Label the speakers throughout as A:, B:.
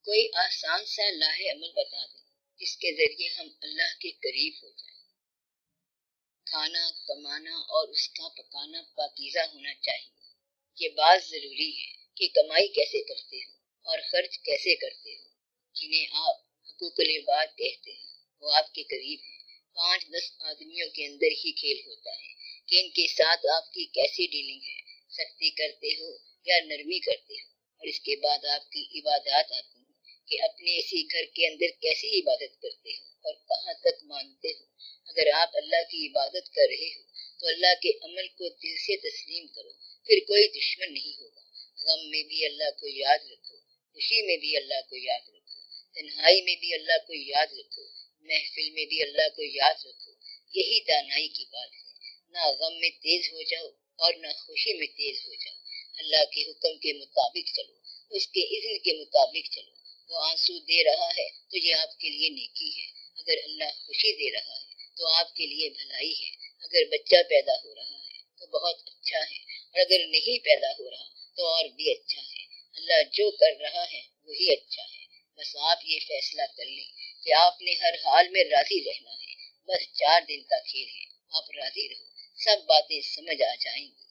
A: کوئی آسان سا لاہ عمل بتا دیں جس کے ذریعے ہم اللہ کے قریب ہو جائیں۔ کھانا کمانا اور اس کا پکانا پاکیزہ ہونا چاہیے۔ یہ بات ضروری ہے کہ کمائی کیسے کرتے ہو اور خرچ کیسے کرتے ہو۔ جنہیں آپ حقوق العباد کہتے ہیں وہ آپ کے قریب ہیں۔ 5-10 آدمیوں کے اندر ہی کھیل ہوتا ہے کہ ان کے ساتھ آپ کی کیسی ڈیلنگ ہے، سختی کرتے ہو یا نرمی کرتے ہو۔ اور اس کے بعد آپ کی عبادات آتی ہیں کہ اپنے اسی گھر کے اندر کیسی عبادت کرتے ہو اور کہاں تک مانتے ہو۔ اگر آپ اللہ کی عبادت کر رہے ہو تو اللہ کے عمل کو دل سے تسلیم کرو، پھر کوئی دشمن نہیں ہوگا۔ غم میں بھی اللہ کو یاد رکھو، خوشی میں بھی اللہ کو یاد رکھو، تنہائی میں بھی اللہ کو یاد رکھو، محفل میں بھی اللہ کو یاد رکھو۔ یہی دانائی کی بات ہے۔ نہ غم میں تیز ہو جاؤ اور نہ خوشی میں تیز ہو جاؤ۔ اللہ کے حکم کے مطابق چلو، اس کے اذن کے مطابق چلو۔ وہ آنسو دے رہا ہے تو یہ آپ کے لیے نیکی ہے۔ اگر اللہ خوشی دے رہا ہے تو آپ کے لیے بھلائی ہے۔ اگر بچہ پیدا ہو رہا ہے تو بہت اچھا ہے، اور اگر نہیں پیدا ہو رہا تو اور بھی اچھا ہے۔ اللہ جو کر رہا ہے وہی اچھا ہے۔ بس آپ یہ فیصلہ کر لیں کہ آپ نے ہر حال میں راضی رہنا ہے۔ بس 4 دن کا کھیل ہے، آپ راضی رہو، سب باتیں سمجھ آ جائیں گی۔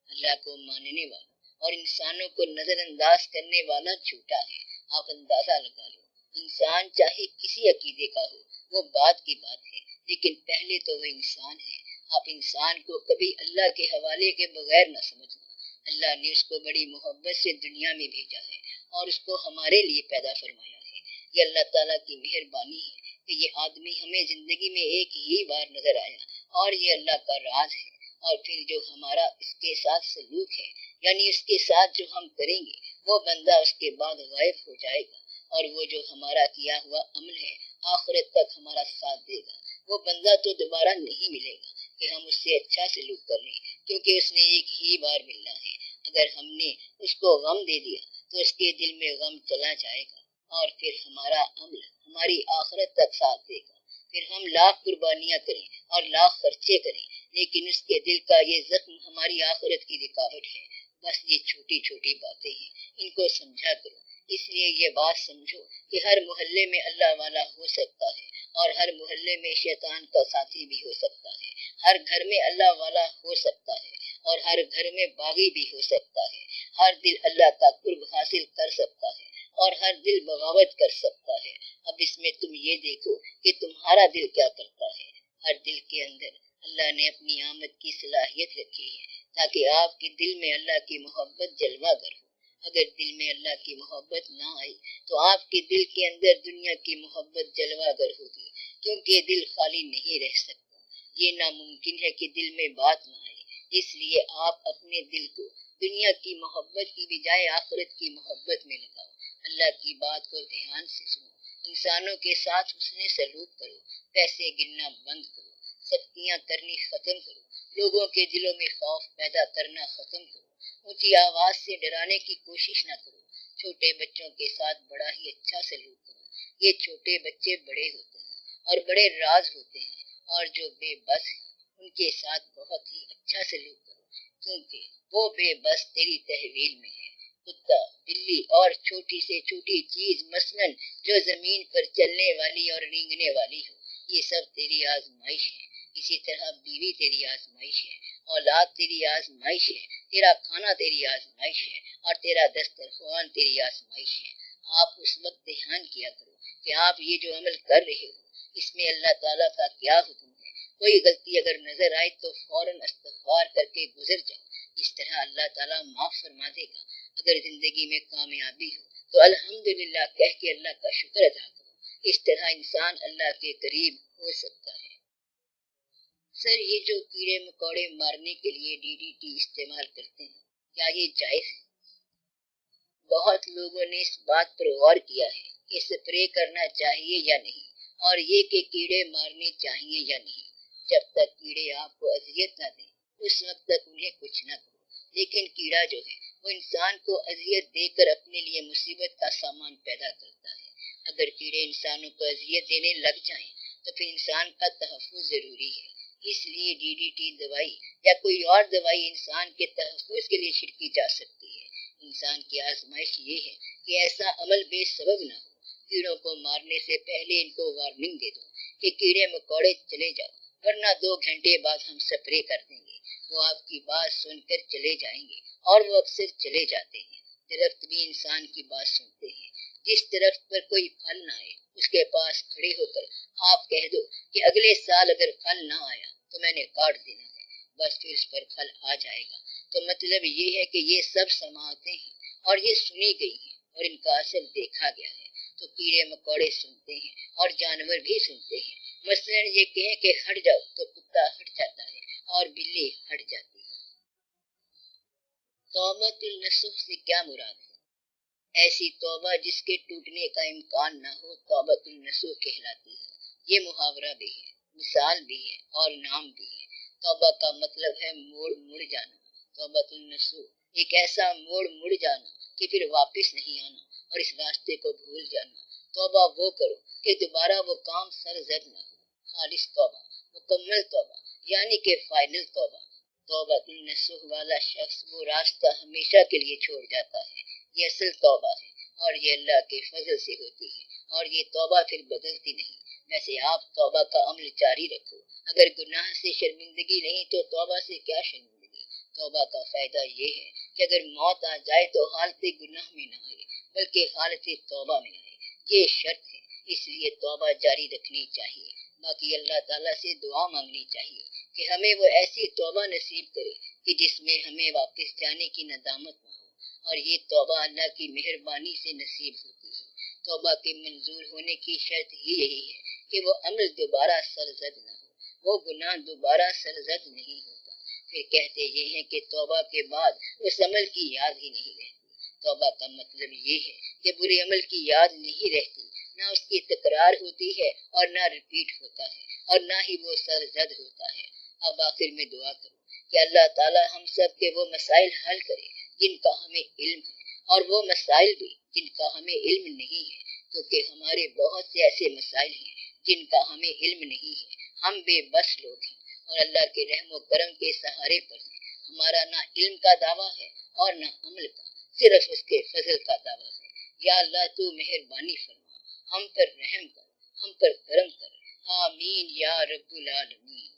A: اللہ کو ماننے والا اور انسانوں کو نظر انداز کرنے والا جھوٹا ہے۔ آپ اندازہ لگا لو، انسان چاہے کسی عقیدے کا ہو وہ بات کی بات ہے، لیکن پہلے تو وہ انسان ہے۔ آپ انسان کو کبھی اللہ کے حوالے کے بغیر نہ سمجھنا۔ اللہ نے اس کو بڑی محبت سے دنیا میں بھیجا ہے اور اس کو ہمارے لیے پیدا فرمایا ہے۔ یہ اللہ تعالیٰ کی مہربانی ہے کہ یہ آدمی ہمیں زندگی میں ایک ہی بار نظر آیا، اور یہ اللہ کا راز ہے۔ اور پھر جو ہمارا اس کے ساتھ سلوک ہے، یعنی اس کے ساتھ جو ہم کریں گے وہ بندہ اس کے بعد غائب ہو جائے گا، اور وہ جو ہمارا کیا ہوا عمل ہے آخرت تک ہمارا ساتھ دے گا۔ وہ بندہ تو دوبارہ نہیں ملے گا کہ ہم اس سے اچھا سلوک کر لیں، کیونکہ اس نے ایک ہی بار ملنا ہے۔ اگر ہم نے اس کو غم دے دیا تو اس کے دل میں غم چلا جائے گا، اور پھر ہمارا عمل ہماری آخرت تک ساتھ دے گا۔ پھر ہم لاکھ قربانیاں کریں اور لاکھ خرچے کریں، لیکن اس کے دل کا یہ زخم ہماری آخرت کی رکاوٹ ہے۔ بس یہ چھوٹی چھوٹی باتیں ہیں، ان کو سمجھا کرو۔ اس لیے یہ بات سمجھو کہ ہر محلے میں اللہ والا ہو سکتا ہے، اور ہر محلے میں شیطان کا ساتھی بھی ہو سکتا ہے۔ ہر گھر میں اللہ والا ہو سکتا ہے، اور ہر گھر میں باغی بھی ہو سکتا ہے۔ ہر دل اللہ کا قرب حاصل کر سکتا ہے، اور ہر دل بغاوت کر سکتا ہے۔ اب اس میں تم یہ دیکھو کہ تمہارا دل کیا کرتا ہے۔ ہر دل کے اندر اللہ نے اپنی آمد کی صلاحیت رکھی ہے تاکہ آپ کے دل میں اللہ کی محبت جلوہ گر ہو۔ اگر دل میں اللہ کی محبت نہ آئی تو آپ کے دل کے اندر دنیا کی محبت جلوہ گر ہوگی، کیونکہ دل خالی نہیں رہ سکتا۔ یہ ناممکن ہے کہ دل میں بات نہ آئے۔ اس لیے آپ اپنے دل کو دنیا کی محبت کی بجائے آخرت کی محبت میں لگاؤ۔ اللہ کی بات کو دھیان سے سنو، انسانوں کے ساتھ حسن سلوک کرو، پیسے گننا بند کرو، سختیاں کرنی ختم کرو، لوگوں کے دلوں میں خوف پیدا کرنا ختم کرو، اونچی آواز سے ڈرانے کی کوشش نہ کرو، چھوٹے بچوں کے ساتھ بڑا ہی اچھا سلوک کرو۔ یہ چھوٹے بچے بڑے ہوتے ہیں اور بڑے راز ہوتے ہیں، اور جو بے بس ہیں ان کے ساتھ بہت ہی اچھا سلوک کرو، کیونکہ وہ بے بس تیری تحویل میں ہے۔ کتا، بلی اور چھوٹی سے چھوٹی چیز مثلاً جو زمین پر چلنے والی اور رینگنے والی ہو، یہ سب تیری آزمائش ہے۔ اسی طرح بیوی تیری آزمائش ہے، اولاد تیری آزمائش ہے، تیرا کھانا تیری آزمائش ہے، اور تیرا دسترخوان تیری آزمائش ہے۔ آپ اس وقت دھیان کیا کرو کہ آپ یہ جو عمل کر رہے ہو اس میں اللہ تعالیٰ کا کیا حکم ہے۔ کوئی غلطی اگر نظر آئے تو فوراً استغفار کر کے گزر جاؤ، اس طرح اللہ تعالیٰ معاف فرما دے گا۔ اگر زندگی میں کامیابی ہو تو الحمدللہ کہہ کے اللہ کا شکر ادا کرو۔ اس طرح انسان اللہ کے قریب ہو سکتا ہے۔ سر، یہ جو کیڑے مکوڑے مارنے کے لیے DDT استعمال کرتے ہیں، کیا یہ جائز ہے؟ بہت لوگوں نے اس بات پر غور کیا ہے کہ سپرے کرنا چاہیے یا نہیں، اور یہ کہ کیڑے مارنے چاہیے یا نہیں۔ جب تک کیڑے آپ کو اذیت نہ دیں اس وقت تک انہیں کچھ نہ کرو، لیکن کیڑا جو ہے وہ انسان کو اذیت دے کر اپنے لیے مصیبت کا سامان پیدا کرتا ہے۔ اگر کیڑے انسانوں کو اذیت دینے لگ جائیں تو پھر انسان کا تحفظ ضروری ہے۔ اس لیے DDT دوائی یا کوئی اور دوائی انسان کے تحفظ کے لیے چھڑکی جا سکتی ہے، انسان کی آزمائش یہ ہے کہ ایسا عمل بے سبب نہ ہو۔ کیڑوں کو مارنے سے پہلے ان کو وارننگ دے دو کہ کیڑے مکوڑے چلے جاؤ، ورنہ 2 گھنٹے بعد ہم سپرے کر دیں گے۔ وہ آپ کی بات سن کر چلے جائیں گے، اور وہ اکثر چلے جاتے ہیں۔ درخت بھی انسان کی بات سنتے ہیں۔ جس درخت پر کوئی پھل نہ آئے، اس کے پاس کھڑے ہو کر آپ کہہ دو کہ اگلے سال اگر پھل نہ آیا تو میں نے کاٹ دینا ہے، بس پھر اس پر پھل آ جائے گا۔ تو مطلب یہ ہے کہ یہ سب سماعتیں ہیں اور یہ سنی گئی ہیں اور ان کا اثر دیکھا گیا ہے۔ تو کیڑے مکوڑے سنتے ہیں اور جانور بھی سنتے ہیں۔ مثلاً یہ کہیں کہ ہٹ جاؤ تو کتا ہٹ جاتا ہے اور بلی ہٹ جاتی ہے۔ توبۃ النصوح سے کیا مراد ہے؟ ایسی توبہ جس کے ٹوٹنے کا امکان نہ ہو توبۃ النصوح کہلاتی ہے۔ یہ محاورہ بھی ہے، مثال بھی ہے اور نام بھی ہے۔ توبہ کا مطلب ہے موڑ مڑ جانا۔ توبۃ النصوح ایک ایسا موڑ جانا کہ پھر واپس نہیں آنا اور اس راستے کو بھول جانا۔ توبہ وہ کرو کہ دوبارہ وہ کام سرزد نہ ہو۔ خالص توبہ، مکمل توبہ، یعنی کہ فائنل توبہ۔ توبۃ النصوح والا شخص وہ راستہ ہمیشہ کے لیے چھوڑ جاتا ہے۔ یہ اصل توبہ ہے اور یہ اللہ کے فضل سے ہوتی ہے، اور یہ توبہ پھر بدلتی نہیں۔ ویسے آپ توبہ کا عمل جاری رکھو۔ اگر گناہ سے شرمندگی نہیں تو توبہ سے کیا شرمندگی؟ توبہ کا فائدہ یہ ہے کہ اگر موت آ جائے تو حالت گناہ میں نہ آئے بلکہ حالت توبہ میں آئے۔ یہ شرط ہے، اس لیے توبہ جاری رکھنی چاہیے۔ باقی اللہ تعالیٰ سے دعا مانگنی چاہیے کہ ہمیں وہ ایسی توبہ نصیب کرے کہ جس میں ہمیں واپس جانے کی ندامت نہ ہو، اور یہ توبہ اللہ کی مہربانی سے نصیب ہوتی ہے۔ توبہ کے منظور ہونے کی شرط ہی یہی ہے کہ وہ عمل دوبارہ سرزد نہ ہو، وہ گناہ دوبارہ سرزد نہیں ہوتا۔ پھر کہتے یہ ہیں کہ توبہ کے بعد اس عمل کی یاد ہی نہیں رہتی۔ توبہ کا مطلب یہ ہے کہ برے عمل کی یاد نہیں رہتی، نہ اس کی تکرار ہوتی ہے اور نہ ریپیٹ ہوتا ہے، اور نہ ہی وہ سرزد ہوتا ہے۔ اب آخر میں دعا کرو کہ اللہ تعالیٰ ہم سب کے وہ مسائل حل کرے جن کا ہمیں علم ہے، اور وہ مسائل بھی جن کا ہمیں علم نہیں ہے، کیونکہ ہمارے بہت سے ایسے مسائل ہیں جن کا ہمیں علم نہیں ہے۔ ہم بے بس لوگ ہیں اور اللہ کے رحم و کرم کے سہارے پر ہیں۔ ہمارا نہ علم کا دعویٰ ہے اور نہ عمل کا، صرف اس کے فضل کا دعویٰ ہے۔ یا اللہ تو مہربانی فرما، ہم پر رحم کر، ہم پر کرم کر، آمین یا رب العالمین۔